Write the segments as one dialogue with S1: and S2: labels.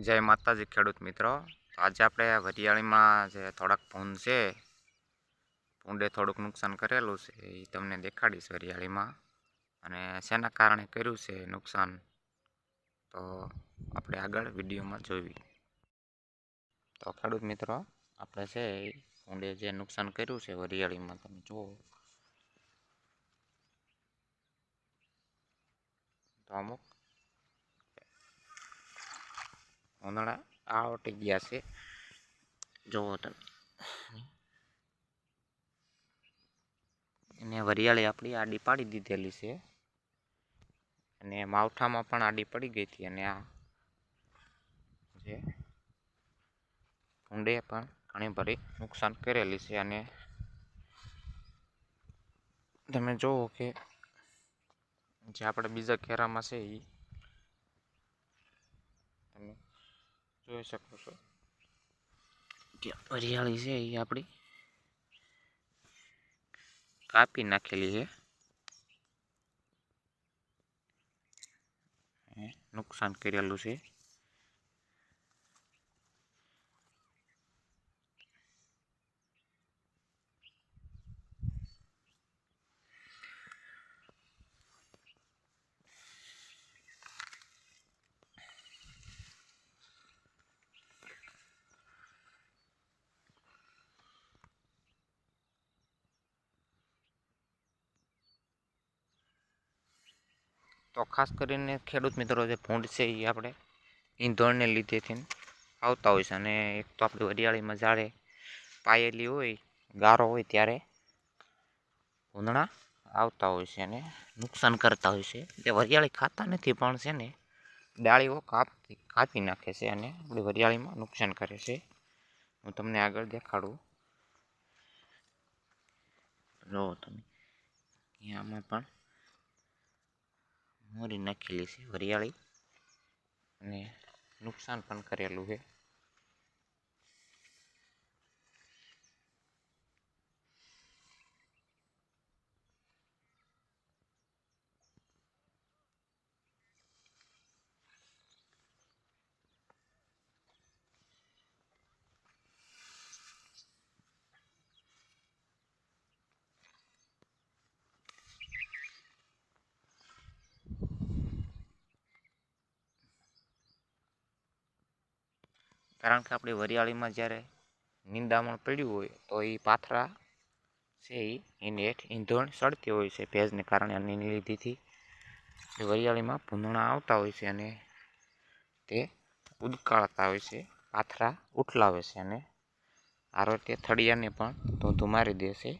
S1: જય માતાજી ખેડૂત મિત્રો। તો આજે આપણે વરિયાળીમાં જે થોડાક ભૂંડ છે, ભૂંડે થોડુંક નુકસાન કરેલું છે એ તમને દેખાડીશ વરિયાળીમાં, અને શેના કારણે કર્યું છે નુકસાન તો આપણે આગળ વિડીયોમાં જોઈવી। તો ખેડૂત મિત્રો, આપણે છે ભૂંડે જે નુકસાન કર્યું છે વરિયાળીમાં તમે જુઓ તો અમુક ઉનાળા આવટી ગયા છે, જુઓ તમે। એને વરિયાળી આપણી આડી પાડી દીધેલી છે, અને માવઠામાં પણ આડી પડી ગઈ હતી, અને આ જે ભૂંડે પણ ઘણી બધી નુકસાન કરેલી છે। અને તમે જુઓ કે જે આપણે બીજા ખેરામાં છે એ તમે જોઈ શકો છો કે વરિયાળી છે એ આપણી કાપી નાખેલી છે, નુકસાન કરેલું છે। તો ખાસ કરીને ખેડૂત મિત્રો જે ભૂંડ છે એ આપણે ઈંધણને લીધેથી આવતા હોય છે, અને એક તો આપણી વરિયાળીમાં ઝાડે પાયેલી હોય, ગારો હોય ત્યારે ભૂંદડા આવતા હોય છે અને નુકસાન કરતા હોય છે। જે વરિયાળી ખાતા નથી પણ છે ને ડાળીઓ કાપી નાખે છે અને આપણી વરિયાળીમાં નુકસાન કરે છે। હું તમને આગળ દેખાડું, જો તમે આમાં પણ મોરી નાખેલી છે વરિયાળી, અને નુકસાન પણ કરેલું છે। કારણ કે આપણી વરિયાળીમાં જ્યારે નિંદામણ પડ્યું હોય તો એ પાથરા છે એની હેઠ ઈંધણ સળતી હોય છે ભેજને કારણે, અને એની લીધેથી વરિયાળીમાં ભૂંદડા આવતા હોય છે અને તે ઉદકાળતા હોય છે, પાથરા ઉઠલાવે છે, અને આરો તે થળિયાને પણ ધોધું મારી દે છે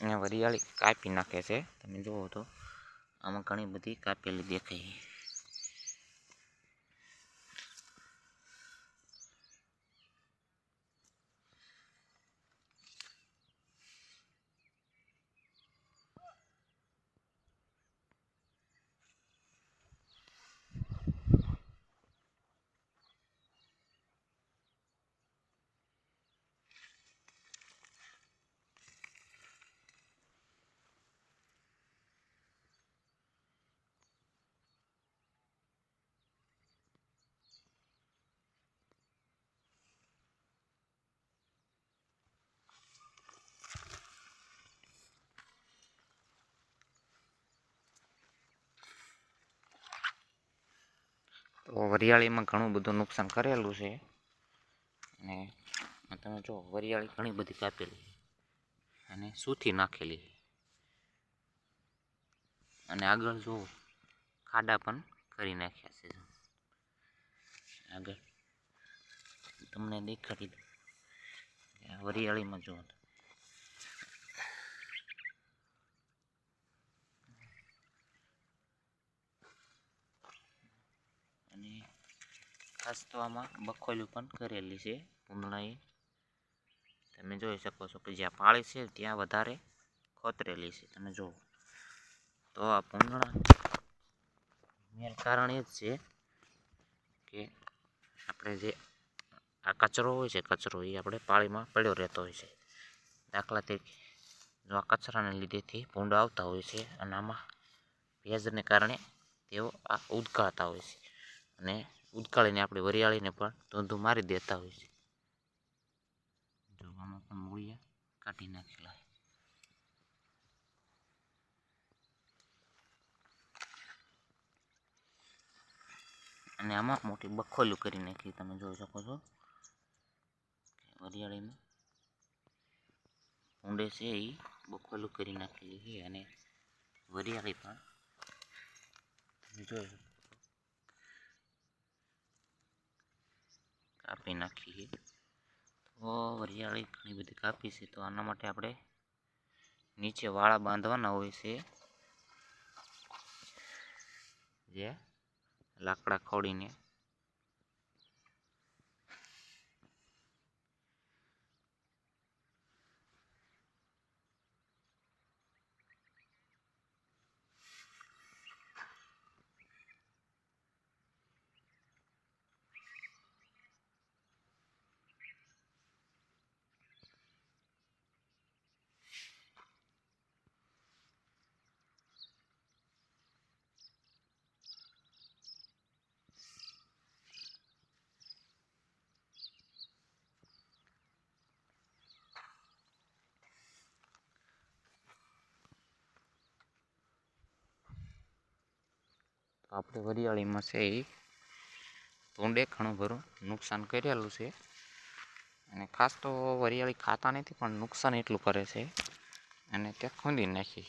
S1: અને વરિયાળી કાપી નાખે છે। તમે જુઓ તો આમાં ઘણી બધી કાપેલી દેખાય। તો વરિયાળીમાં ઘણું બધું નુકસાન કરેલું છે, અને તમે જો વરિયાળી ઘણી બધી કાપેલી અને સૂથી નાખેલી, અને આગળ જો ખાડા પણ કરી નાખ્યા છે। આગળ તમને દેખાડી દઉં વરિયાળીમાં જો, અને ખાસ તો આમાં બખોલું પણ કરેલી છે ભૂંદડાએ, તમે જોઈ શકો છો કે જ્યાં પાળી છે ત્યાં વધારે ખોતરેલી છે। તમે જુઓ તો આ ભૂંદડા મેન કારણ એ જ છે કે આપણે જે આ કચરો હોય છે, કચરો એ આપણે પાળીમાં પડ્યો રહેતો હોય છે। દાખલા તરીકે જો આ કચરાને લીધેથી ભૂંડા આવતા હોય છે, અને આમાં ભેજને કારણે તેઓ આ ઉદગાળતા હોય છે અને ઉદગાળીને આપણે વરિયાળીને પણ ધોંધું મારી દેતા હોય છે. જો આમાં પણ મૂળિયા કાઢી નાખેલા. અને આમાં મોટી બખોલું કરી નાખી તમે જોઈ શકો છો. વરિયાળીમાં ઊંડે છે એ બખોલું કરી નાખેલી છે અને વરિયાળી પણ તમે જોઈ શકો કાપી નાખી. તો વરિયાળી ઘણી બધી કાપી છે. તો આના માટે આપણે નીચે વાળા બાંધવાના હોય છે, જે લાકડા ખોડીને આપણે વરિયાળીમાં છે એ ભૂંડે ઘણું ભરું નુકસાન કરેલું છે. અને ખાસ તો વરિયાળી ખાતા નથી, પણ નુકસાન એટલું કરે છે અને તે ખૂંદી નાખી.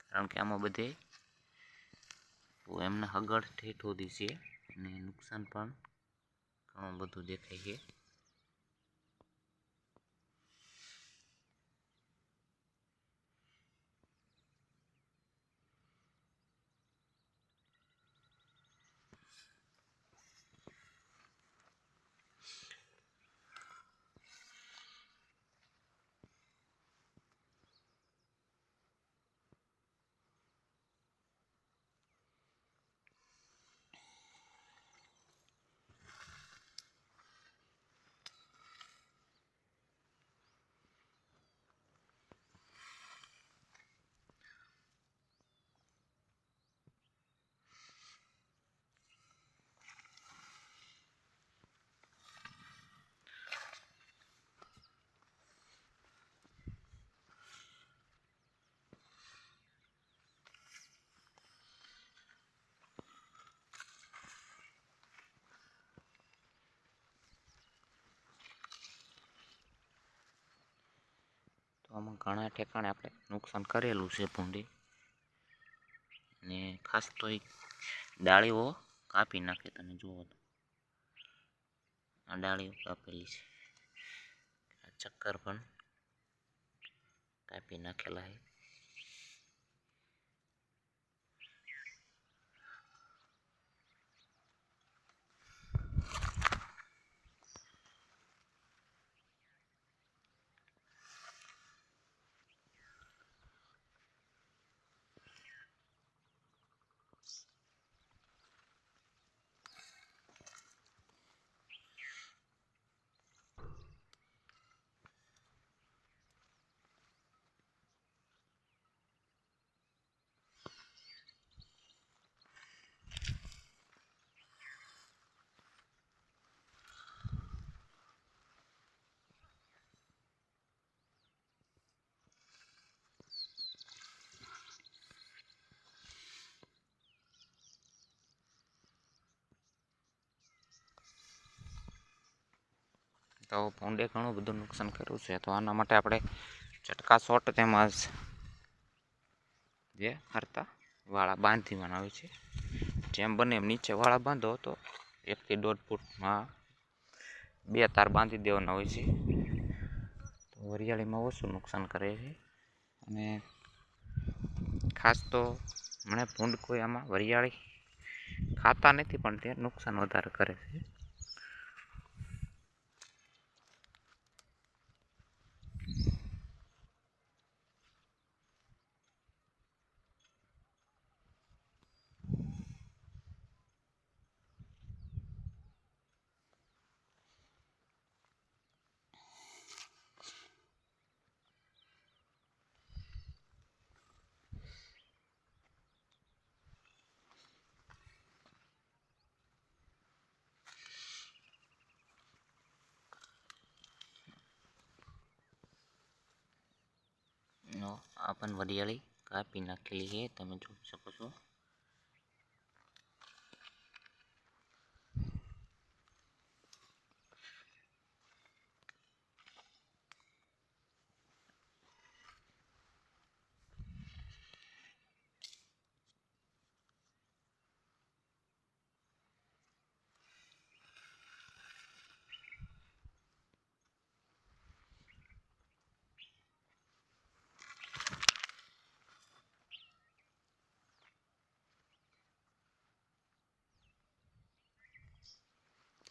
S1: કારણ કે આમાં બધે એમને હગડ ઠેઠ સુધી છે અને નુકસાન પણ ઘણું બધું દેખાય છે. તો આમાં ઘણા ઠેકાણે આપણે નુકસાન કરેલું છે ભૂંડી. ને ખાસ તો એક ડાળીઓ કાપી નાખે. તમે જુઓ તો આ ડાળીઓ કાપેલી છે. આ ચક્કર પણ કાપી નાખેલા છે. તો ભૂંડે ઘણું બધું નુકસાન કર્યું છે. તો આના માટે આપણે ચટકા શોટ તેમજ જે ફરતા વાળા બાંધી દેવાના હોય છે. જેમ બને એમ નીચે વાળા બાંધો તો 1 થી 1.5 ફૂટમાં 2 તાર બાંધી દેવાના હોય છે. તો વરિયાળીમાં ઓછું નુકસાન કરે છે. અને ખાસ તો મને ભૂંડ કોઈ આમાં વરિયાળી ખાતા નથી, પણ તે નુકસાન વધારે કરે છે. अपन वरियाળી कापी नाखेली है, तमे जोई शको छो।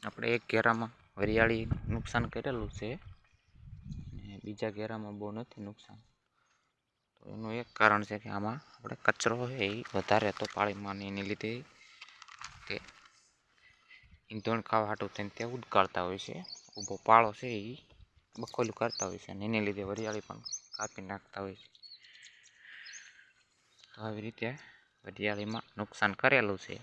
S1: આપણે એક ઘેરામાં વરિયાળી નુકસાન કરેલું છે ને બીજા ઘેરામાં બહુ નથી નુકસાન. તો એનું એક કારણ છે કે આમાં આપણે કચરો છે એ વધારે હતો પાણીમાં ને એને લીધે તે ઈંધણ ખાવા હાટું થઈને તે ઉદગાડતા હોય છે. ઊભો પાળો છે એ બકોલું કરતા હોય છે અને એને લીધે વરિયાળી પણ કાપી નાખતા હોય છે. તો આવી રીતે વરિયાળીમાં નુકસાન કરેલું છે.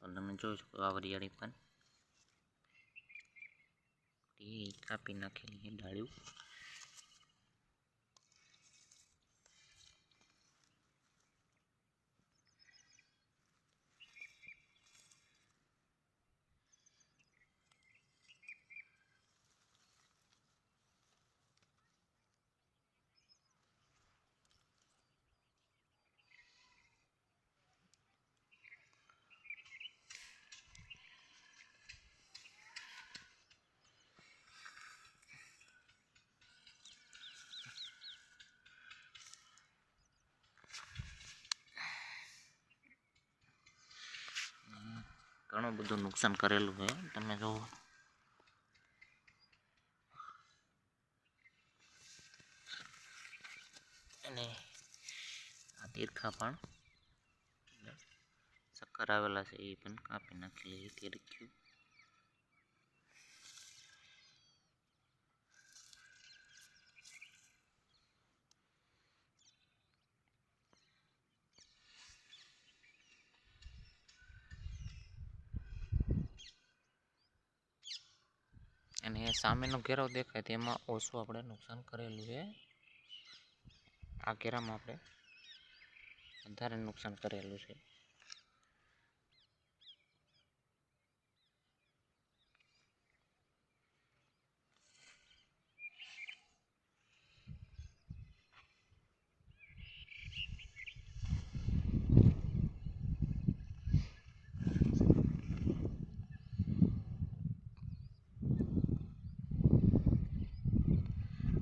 S1: તમે જોઈ શકો આ વરિયાળી પણ એ કાપી નાખેલી છે ડાળીઓ. ઘણું બધું નુકસાન કરેલું છે તમે જુઓ. અને આ તીરખા પણ ચક્કર આવેલા છે એ પણ કાપી નાખેલી છે તીરખ્યું. અને સામેનો ઘેરો દેખાય તેમાં ઓછું આપણે નુકસાન કરેલું છે. આ ઘેરામાં આપણે વધારે નુકસાન કરેલું છે.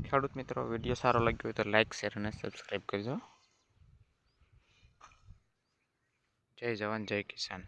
S1: ખેડૂત મિત્રો, વિડીયો સારો લાગ્યો હોય તો લાઈક, શેર અને સબસ્ક્રાઈબ કરજો. જય જવાન, જય કિસાન.